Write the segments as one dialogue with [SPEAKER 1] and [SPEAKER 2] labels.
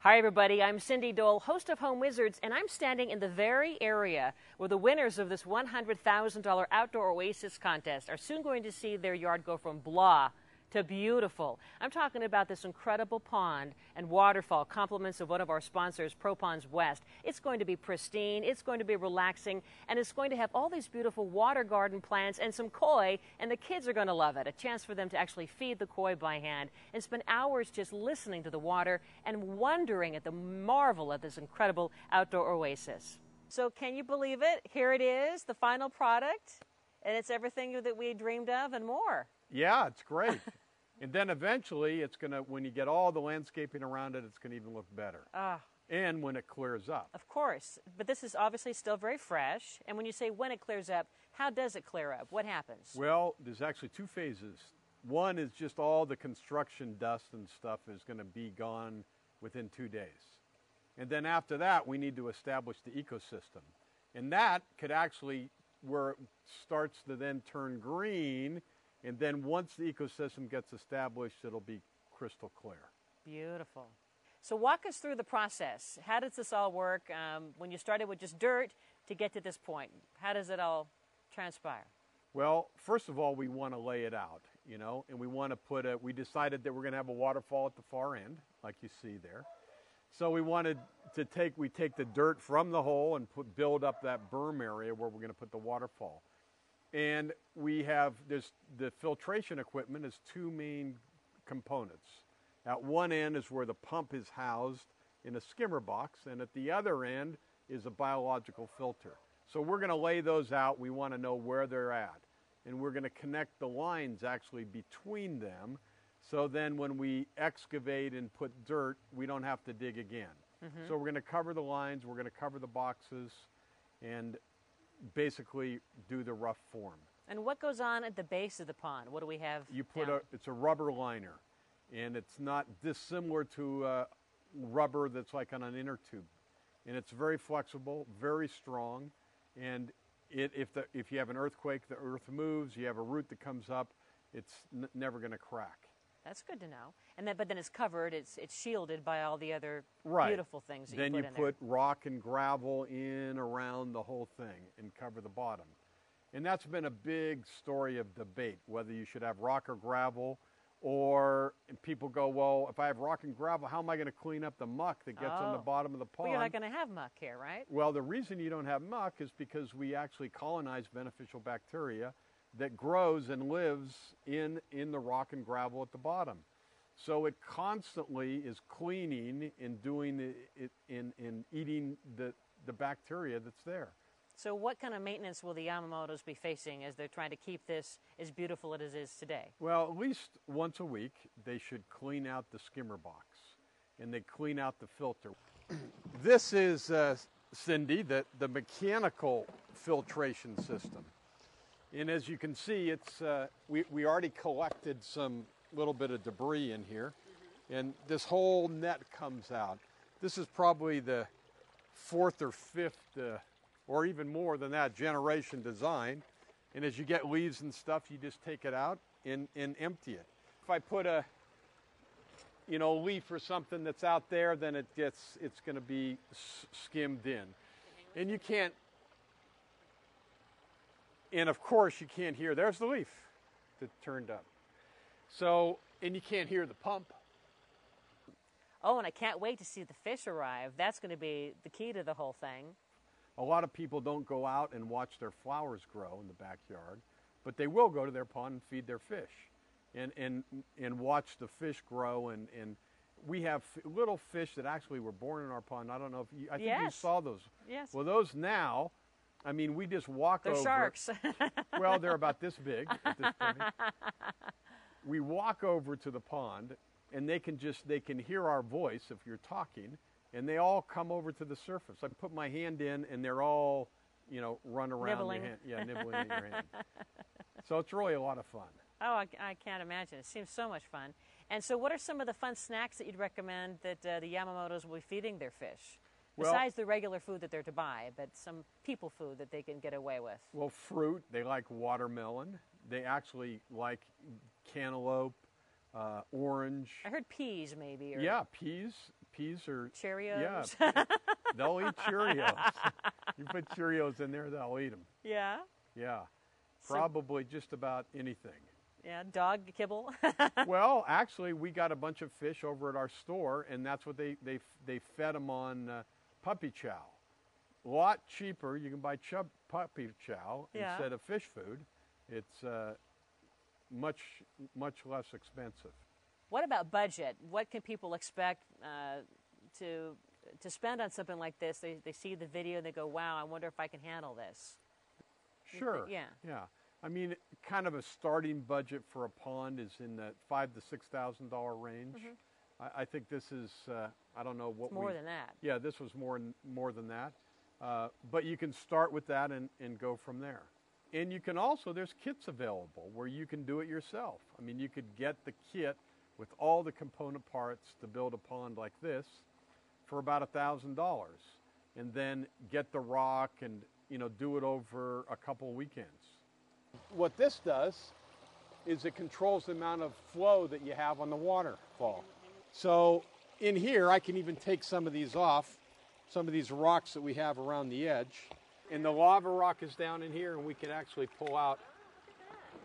[SPEAKER 1] Hi everybody, I'm Cindy Dole, host of Home Wizards, and I'm standing in the very area where the winners of this $100,000 outdoor Oasis contest are soon going to see their yard go from blah to beautiful. I'm talking about this incredible pond and waterfall, compliments of one of our sponsors, ProPonds West. It's going to be pristine, it's going to be relaxing, and it's going to have all these beautiful water garden plants and some koi, and the kids are going to love it. A chance for them to actually feed the koi by hand and spend hours just listening to the water and wondering at the marvel of this incredible outdoor oasis. So can you believe it? Here it is, the final product, and it's everything that we dreamed of and more.
[SPEAKER 2] Yeah, it's great. And then eventually it's going to, when you get all the landscaping around it, it's going to even look better. And when it clears up.
[SPEAKER 1] Of course. But this is obviously still very fresh. And when you say when it clears up, how does it clear up? What happens?
[SPEAKER 2] Well, there's actually two phases. One is just all the construction dust and stuff is going to be gone within 2 days. And then after that, we need to establish the ecosystem. And that could actually, where it starts to then turn green, and then once the ecosystem gets established, it'll be crystal clear.
[SPEAKER 1] Beautiful. So walk us through the process. How does this all work when you started with just dirt to get to this point? How does it all transpire?
[SPEAKER 2] Well, first of all, we want to lay it out, you know, and we want to put we decided that we're going to have a waterfall at the far end, like you see there. So we wanted to take the dirt from the hole and build up that berm area where we're going to put the waterfall. And we have the filtration equipment is two main components. At one end is where the pump is housed in a skimmer box, and at the other end is a biological filter. So we're going to lay those out. We want to know where they're at. And we're going to connect the lines actually between them, so then when we excavate and put dirt, we don't have to dig again. So we're going to cover the lines, we're going to cover the boxes, and basically do the rough form.
[SPEAKER 1] And what goes on at the base of the pond? What do we have?
[SPEAKER 2] You put it's a rubber liner, and it's not dissimilar to rubber that's like on an inner tube. And it's very flexible, very strong, and if you have an earthquake, the earth moves, you have a root that comes up, it's never going to crack.
[SPEAKER 1] That's good to know. And but then it's covered, it's shielded by all the other beautiful things that
[SPEAKER 2] then
[SPEAKER 1] you put
[SPEAKER 2] rock and gravel in around the whole thing and cover the bottom. And that's been a big story of debate, whether you should have rock or gravel, and people go, well, if I have rock and gravel, how am I going to clean up the muck that gets on the bottom of the pond?
[SPEAKER 1] Well, you're not going to have muck here, right?
[SPEAKER 2] Well, the reason you don't have muck is because we actually colonize beneficial bacteria that grows and lives in the rock and gravel at the bottom. So it constantly is cleaning and doing it in eating the bacteria that's there.
[SPEAKER 1] So what kind of maintenance will the Yamamotos be facing as they're trying to keep this as beautiful as it is today?
[SPEAKER 2] Well, at least once a week they should clean out the skimmer box and they clean out the filter. This is, Cindy, the mechanical filtration system. And as you can see, it's we already collected some little bit of debris in here, and this whole net comes out. This is probably the fourth or fifth, or even more than that, generation design. And as you get leaves and stuff, you just take it out and empty it. If I put a leaf or something that's out there, then it's going to be skimmed in, and you can't. And of course you can't hear, there's the leaf that turned up. So, and you can't hear the pump.
[SPEAKER 1] Oh, and I can't wait to see the fish arrive. That's going to be the key to the whole thing.
[SPEAKER 2] A lot of people don't go out and watch their flowers grow in the backyard, but they will go to their pond and feed their fish and watch the fish grow. And we have little fish that actually were born in our pond. I don't know if I think you saw those.
[SPEAKER 1] Yes.
[SPEAKER 2] Well, those now, I mean, we just walk over.
[SPEAKER 1] They're sharks.
[SPEAKER 2] Well, they're about this big at this point. We walk over to the pond, and they can hear our voice if you're talking, and they all come over to the surface. I put my hand in, and they're all, run around
[SPEAKER 1] nibbling.
[SPEAKER 2] your hand. Yeah, nibbling in your hand. So it's really a lot of fun.
[SPEAKER 1] Oh, I can't imagine. It seems so much fun. And so what are some of the fun snacks that you'd recommend that the Yamamotos will be feeding their fish? Besides the regular food that they're to buy, but some people food that they can get away with.
[SPEAKER 2] Well, fruit, they like watermelon. They actually like cantaloupe, orange.
[SPEAKER 1] I heard peas maybe. Or...
[SPEAKER 2] Yeah, peas. peas or
[SPEAKER 1] Cheerios.
[SPEAKER 2] Yeah, they'll eat Cheerios. You put Cheerios in there, they'll eat them.
[SPEAKER 1] Yeah.
[SPEAKER 2] Yeah, probably just about anything.
[SPEAKER 1] Yeah, dog kibble.
[SPEAKER 2] Well, actually, we got a bunch of fish over at our store, and that's what they fed them on puppy chow. A lot cheaper. You can buy puppy chow instead of fish food. It's much less expensive.
[SPEAKER 1] What about budget? What can people expect to spend on something like this? They see the video and they go, "Wow, I wonder if I can handle this."
[SPEAKER 2] Sure.
[SPEAKER 1] Yeah.
[SPEAKER 2] Yeah. I mean, kind of a starting budget for a pond is in the $5,000 to $6,000 range. I think this is I don't know what
[SPEAKER 1] it's more than that.
[SPEAKER 2] Yeah, this was more than that. But you can start with that and go from there. And you can also, there's kits available where you can do it yourself. I mean, you could get the kit with all the component parts to build a pond like this for about $1,000, and then get the rock and do it over a couple weekends. What this does is it controls the amount of flow that you have on the waterfall. So in here, I can even take some of these off, some of these rocks that we have around the edge. And the lava rock is down in here, and we can actually pull out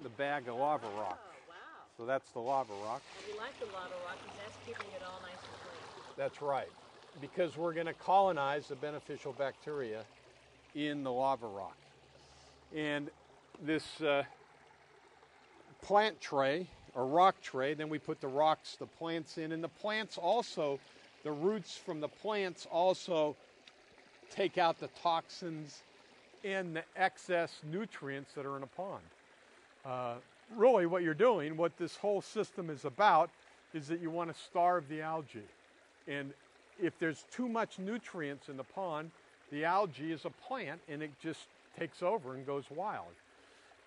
[SPEAKER 2] the bag of lava rock.
[SPEAKER 1] Oh, wow.
[SPEAKER 2] So that's the lava rock.
[SPEAKER 1] And we like the lava rock because that's keeping it all nice and clean.
[SPEAKER 2] That's right, because we're going to colonize the beneficial bacteria in the lava rock. And this plant tray, or rock tray, then we put the rocks, the plants in, and the plants also, the roots from the plants also take out the toxins and the excess nutrients that are in a pond. Really what you're doing, what this whole system is about, is that you want to starve the algae. And if there's too much nutrients in the pond, the algae is a plant and it just takes over and goes wild.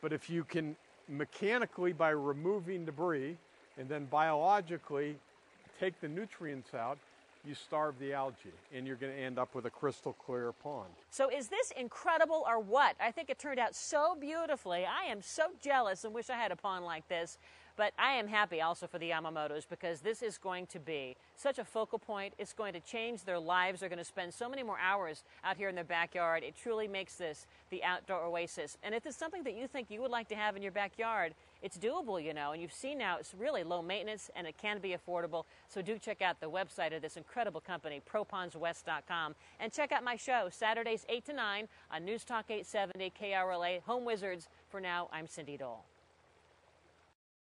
[SPEAKER 2] But if you can mechanically, by removing debris, and then biologically take the nutrients out, you starve the algae, and you're going to end up with a crystal clear pond.
[SPEAKER 1] So is this incredible or what? I think it turned out so beautifully. I am so jealous and wish I had a pond like this. But I am happy also for the Yamamotos because this is going to be such a focal point. It's going to change their lives. They're going to spend so many more hours out here in their backyard. It truly makes this the outdoor oasis. And if it's something that you think you would like to have in your backyard, it's doable, and you've seen now it's really low maintenance and it can be affordable. So do check out the website of this incredible company, propondswest.com, and check out my show Saturdays 8 to 9 on News Talk 870 KRLA Home Wizards. For now, I'm Cindy Dole.